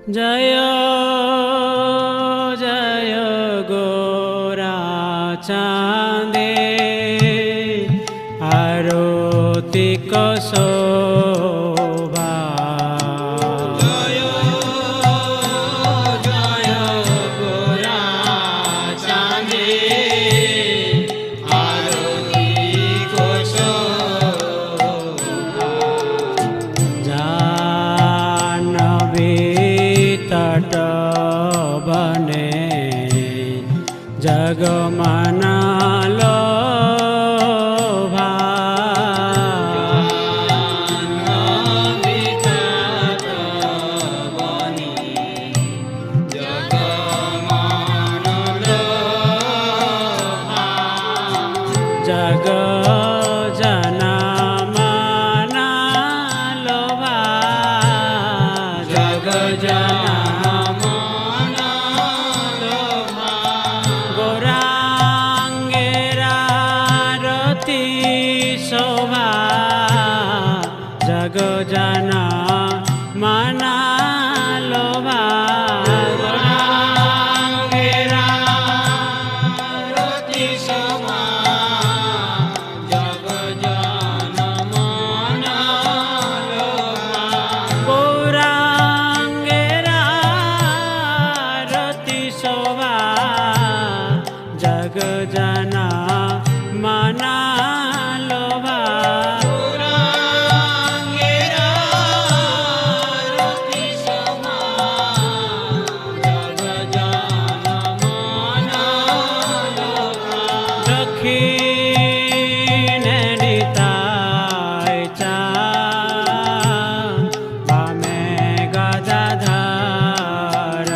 জয় জয় গোরা চাঁদে আরতি শোভা। জয় জয় গোরা চাঁদে আরতি শোভা। জাহ্নবী তট বনে জগমনা লোভা। জাহ্নবী তট বনে জগমনা লোভা। জগ জনা মনা লোভা। জগ জনা মনা লোভা। গৌরাঙ্গের আরতি শোভা। জগ জনা মনা লোভা। গৌরাঙ্গের আরতি শোভা। জগ জনা মনা লোভা। গৌরাঙ্গের আরতি শোভা। জগ জনা মনা লোভা। গৌরাঙ্গের আরতি শোভা। জগ জনা মনা লোভা। দক্ষিণে নিতাই চাঁদ, বামে গদাধর।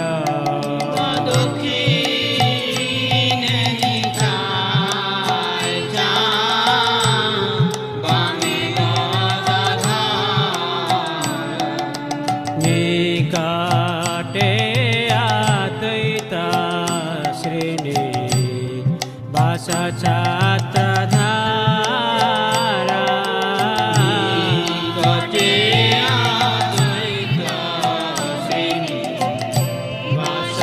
দক্ষিণে নিতাই চাঁদ, বামে গদাধর। নিকটে অদ্বৈত শ্রেণী বাস ছত্রধারা। নিকটে অদ্বৈত শ্রেণী বাস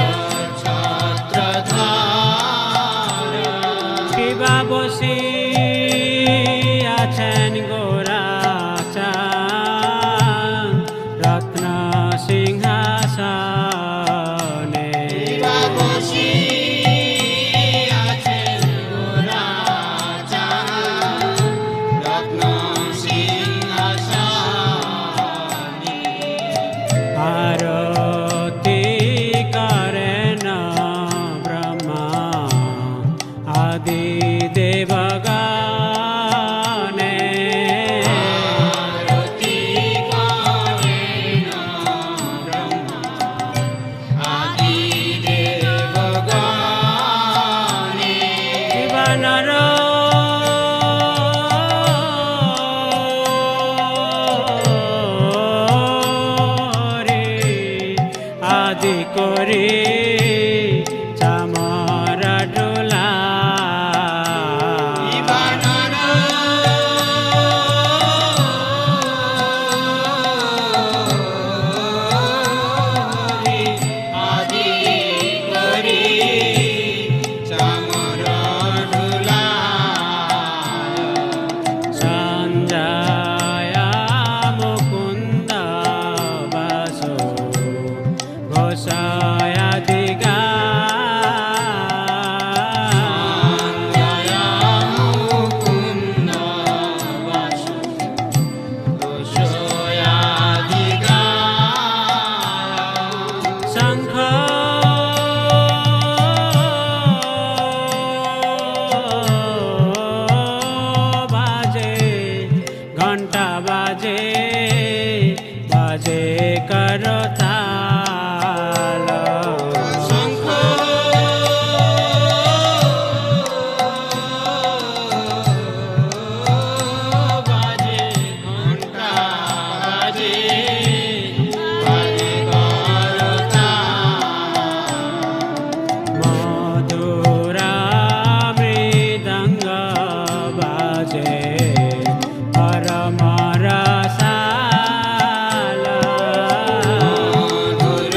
ছত্রধারা। কিবা বসি আছেন গোরা চাঁদ, রত্ন সিংহাসনে। কিবা বসি আছেন গোরা চাঁদ, রত্ন সিংহাসনে। আরতি করেন ব্রহ্মা আদি দেবগণে। আরতি করেন ব্রহ্মা আদি দেবগণে। জীবনর রে আদি করে চামর ডোলা। জীবনর রে আদি করে চামর ডোলা। সঞ্জয় মুকুন্দ বাসো ঘোষায়াদি গা। সঞ্জয় মুকুন্দ বাসো ঘোষায়াদি গা। শঙ্খ বাজে, ঘণ্টা বাজে, বাজে করতাল। শঙ্খ বাজে, ঘণ্টা বাজে, বাজে করতাল। মধুরা মৃদঙ্গ বাজে পরম রসাল। মধুর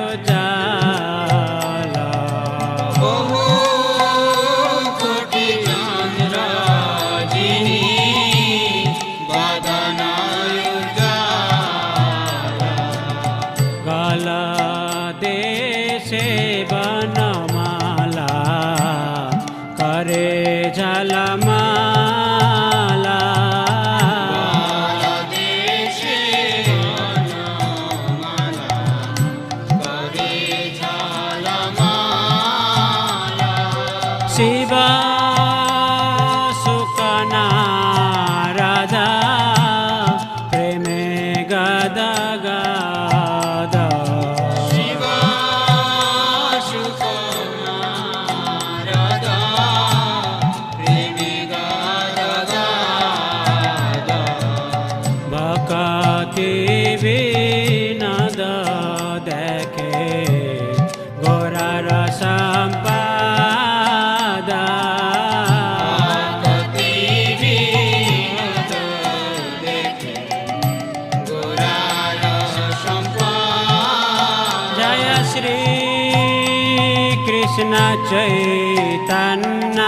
উজালা বহু কোটি চন্দ্র যিনি বদনায় উজালা গালা দেশে বনমালা করে ঝালমালা বাংলাদেশে বনমালা করে ঝালমালা শিব সুকনা রাধা প্রেমে গদা গদা শিব সুকনা রাধা প্রেমে গাদা গাদা ভক্তি বিনোদ দেখে গোরার সম্পাদা ভক্তি বিনোদ দেখে গোরার সম্পদ জয় শ্রী কৃষ্ণ চৈতন্য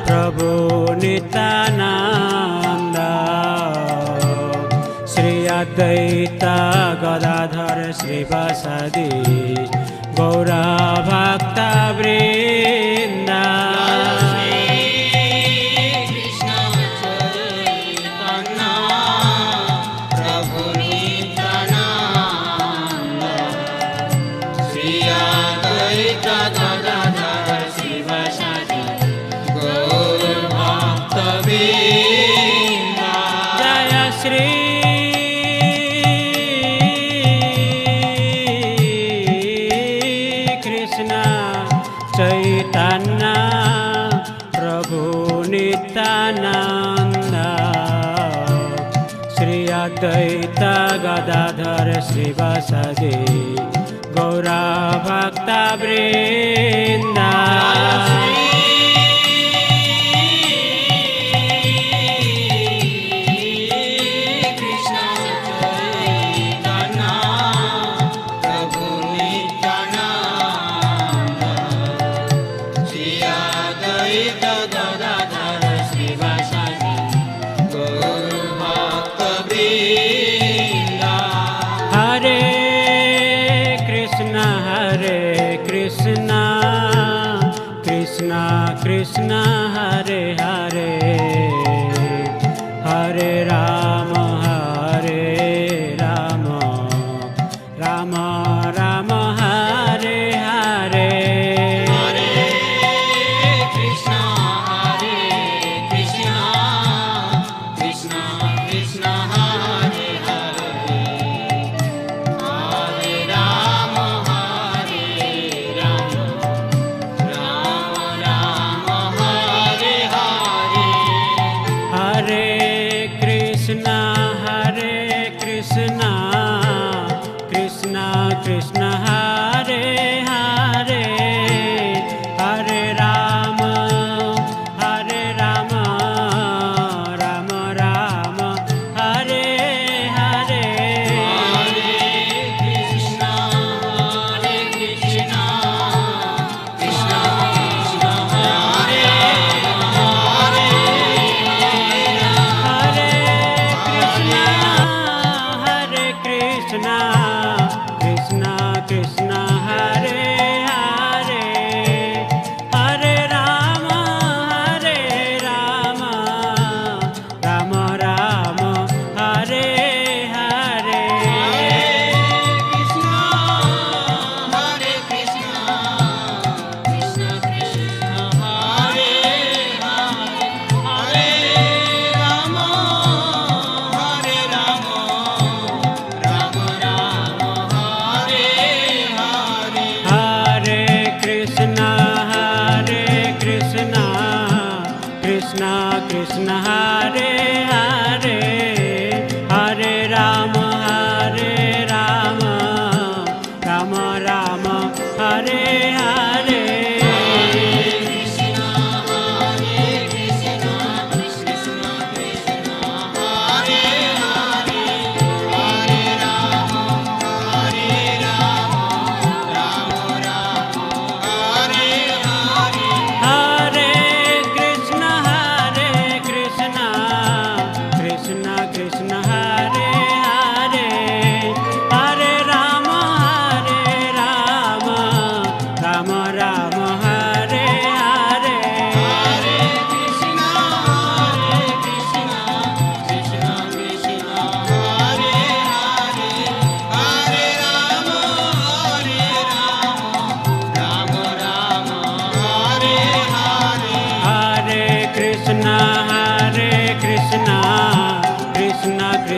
প্রভু নিত্যানন্দ শ্রী অদ্বৈত গদাধর শ্রীবাসাদি গৌরা ভক্ত বৃন্দ কৃষ্ণ চৈতন্য প্রভু নিত্যানন্দ শ্রী অদ্বৈত গদাধর শিবসাদি গৌর ভক্তবৃন্দ জয় শ্রী কৃষ্ণ চৈতন্য প্রভু নিত্যানন্দ শ্রী অদ্বৈত গদাধর শ্রীবাসাদি গৌরা ভক্ত বৃন্দ কৃষ্ণ চৈতন্য প্রভু নিত্যানন্দ শ্রী অদ্বৈত গদাধর শিবসাদি গৌর ভক্তবৃন্দ হরে কৃষ্ণ কৃষ্ণ কৃষ্ণ হরে হরে হরে রাম রাম রাম হরে হরে হরে কৃষ্ণ কৃষ্ণ কৃষ্ণ হরে হরে হরে রাম রাম রাম হরে হরে হরে কৃষ্ণ কৃষ্ণ কৃষ্ণ হরে হরে হরে রাম রাম রাম হরে হরে হরে কৃষ্ণ কৃষ্ণ কৃষ্ণ হরে হরে হরে কৃষ্ণ কৃষ্ণ কৃষ্ণ হরে হরে হরে রাম রাম রাম হরে হরে কৃষ্ণ হরে কৃষ্ণ কৃষ্ণ কৃষ্ণ হরে হরে হরে রাম রাম হরে হরে হরে কৃষ্ণ কৃষ্ণ কৃষ্ণ হরে হরে হরে রাম রাম হরে হরে কৃষ্ণ হরে কৃষ্ণ কৃষ্ণ কৃষ্ণ হরে হরে হরে রাম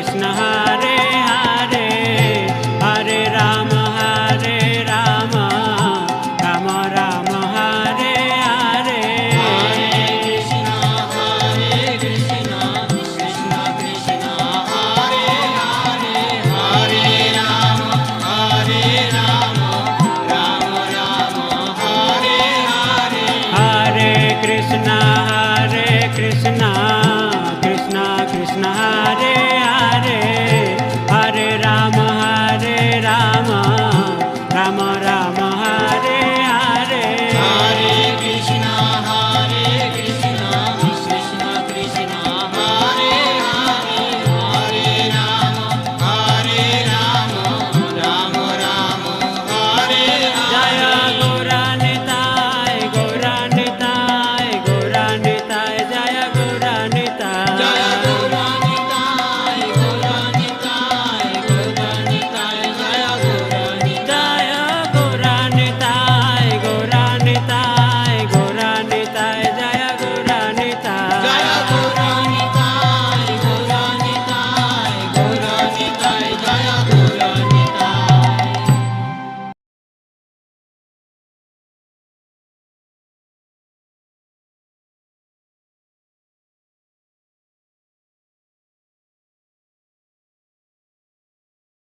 Krishna Hare